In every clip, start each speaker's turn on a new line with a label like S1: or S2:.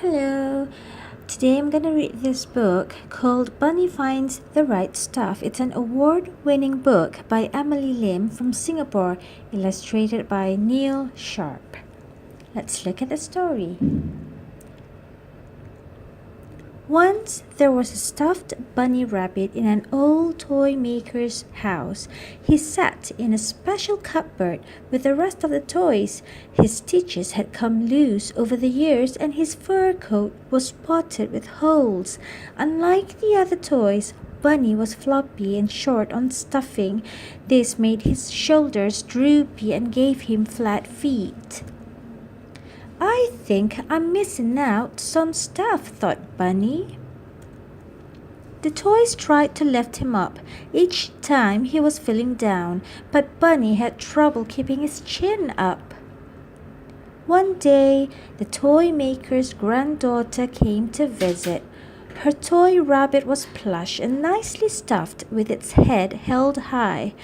S1: Hello. Today I'm going to read this book called Bunny Finds the Right Stuff. It's an award-winning book by Emily Lim from Singapore, illustrated by Neil Sharp. Let's look at the story. Once there was a stuffed bunny rabbit in an old toy maker's house. He sat in a special cupboard with the rest of the toys. His stitches had come loose over the years and his fur coat was spotted with holes. Unlike the other toys, Bunny was floppy and short on stuffing. This made his shoulders droopy and gave him flat feet. I think I'm missing out some stuff, thought Bunny. The toys tried to lift him up. Each time he was feeling down, but Bunny had trouble keeping his chin up. One day, the toy maker's granddaughter came to visit. Her toy rabbit was plush and nicely stuffed with its head held high.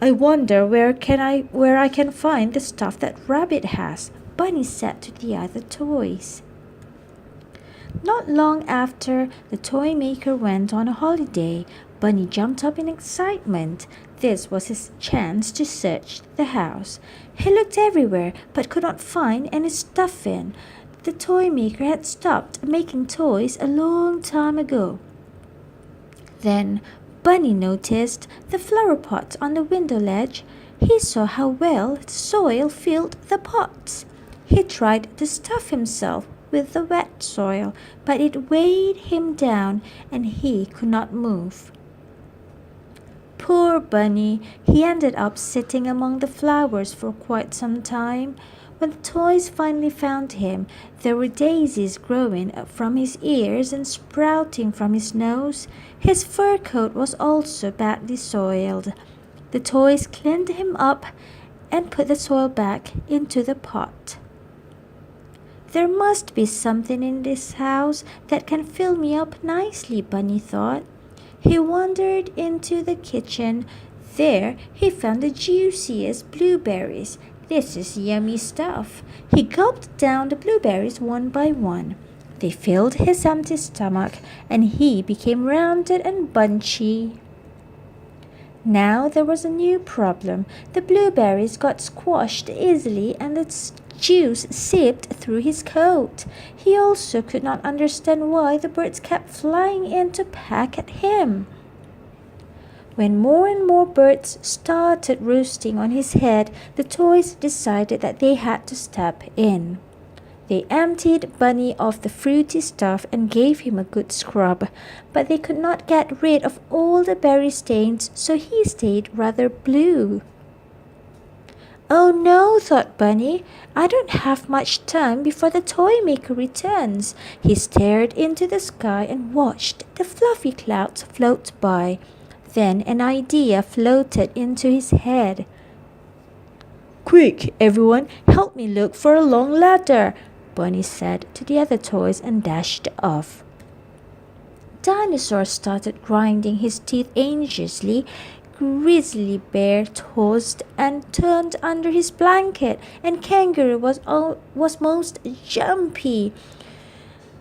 S1: I wonder where I can find the stuff that Rabbit has, Bunny said to the other toys. Not long after, the toy maker went on a holiday. Bunny jumped up in excitement. This was his chance to search the house. He looked everywhere but could not find any stuffing. The toy maker had stopped making toys a long time ago. Then Bunny noticed the flower pots on the window ledge. He saw how well the soil filled the pots. He tried to stuff himself with the wet soil, but it weighed him down and he could not move. Poor Bunny, he ended up sitting among the flowers for quite some time. When the toys finally found him, there were daisies growing from his ears and sprouting from his nose. His fur coat was also badly soiled. The toys cleaned him up and put the soil back into the pot. There must be something in this house that can fill me up nicely, Bunny thought. He wandered into the kitchen. There he found the juiciest blueberries. This is yummy stuff. He gulped down the blueberries one by one. They filled his empty stomach, and he became rounded and bunchy. Now there was a new problem. The blueberries got squashed easily and the juice seeped through his coat. He also could not understand why the birds kept flying in to peck at him. When more and more birds started roosting on his head, the toys decided that they had to step in. They emptied Bunny of the fruity stuff and gave him a good scrub, but they could not get rid of all the berry stains, so he stayed rather blue. Oh no, thought Bunny, I don't have much time before the toy maker returns. He stared into the sky and watched the fluffy clouds float by. Then an idea floated into his head. Quick, everyone, help me look for a long ladder, Bunny said to the other toys and dashed off. Dinosaur started grinding his teeth anxiously. Grizzly Bear tossed and turned under his blanket, and Kangaroo was most jumpy.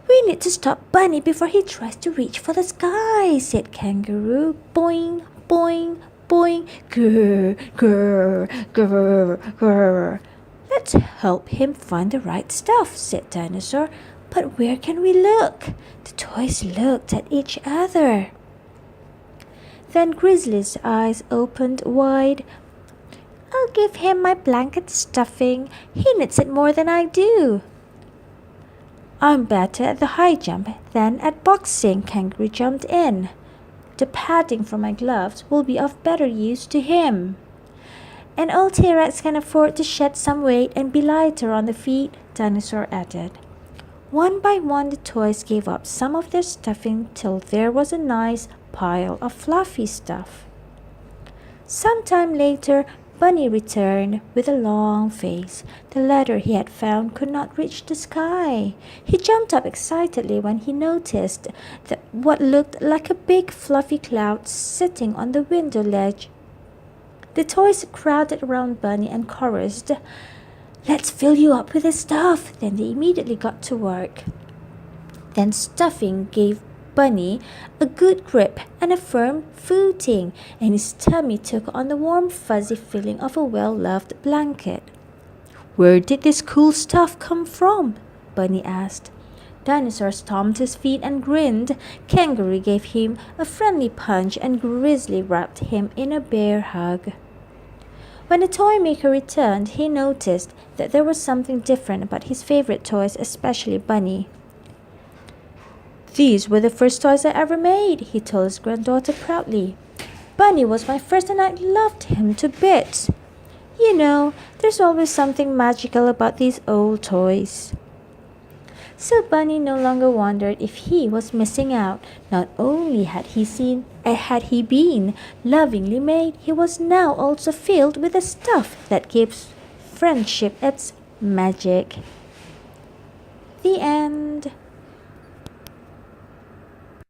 S1: We need to stop Bunny before he tries to reach for the sky, said Kangaroo. Boing, boing, boing, grrr, grrr, grrr, grrr. Let's help him find the right stuff, said Dinosaur. But where can we look? The toys looked at each other. Then Grizzly's eyes opened wide. I'll give him my blanket stuffing. He needs it more than I do. I'm better at the high jump than at boxing, Kangaroo jumped in. The padding from my gloves will be of better use to him. An old T-Rex can afford to shed some weight and be lighter on the feet, Dinosaur added. One by one the toys gave up some of their stuffing till there was a nice pile of fluffy stuff. Some time later, Bunny returned with a long face. The ladder he had found could not reach the sky. He jumped up excitedly when he noticed that what looked like a big fluffy cloud sitting on the window ledge. The toys crowded around Bunny and chorused, Let's fill you up with the stuff. Then they immediately got to work. Then stuffing gave Bunny a good grip and a firm footing, and his tummy took on the warm, fuzzy feeling of a well-loved blanket. "Where did this cool stuff come from?" Bunny asked. Dinosaur stomped his feet and grinned. Kangaroo gave him a friendly punch, and Grizzly wrapped him in a bear hug. When the toy maker returned, he noticed that there was something different about his favorite toys, especially Bunny. "These were the first toys I ever made," he told his granddaughter proudly. "Bunny was my first and I loved him to bits. You know, there's always something magical about these old toys." So Bunny no longer wondered if he was missing out. Not only had he been lovingly made, he was now also filled with the stuff that gives friendship its magic.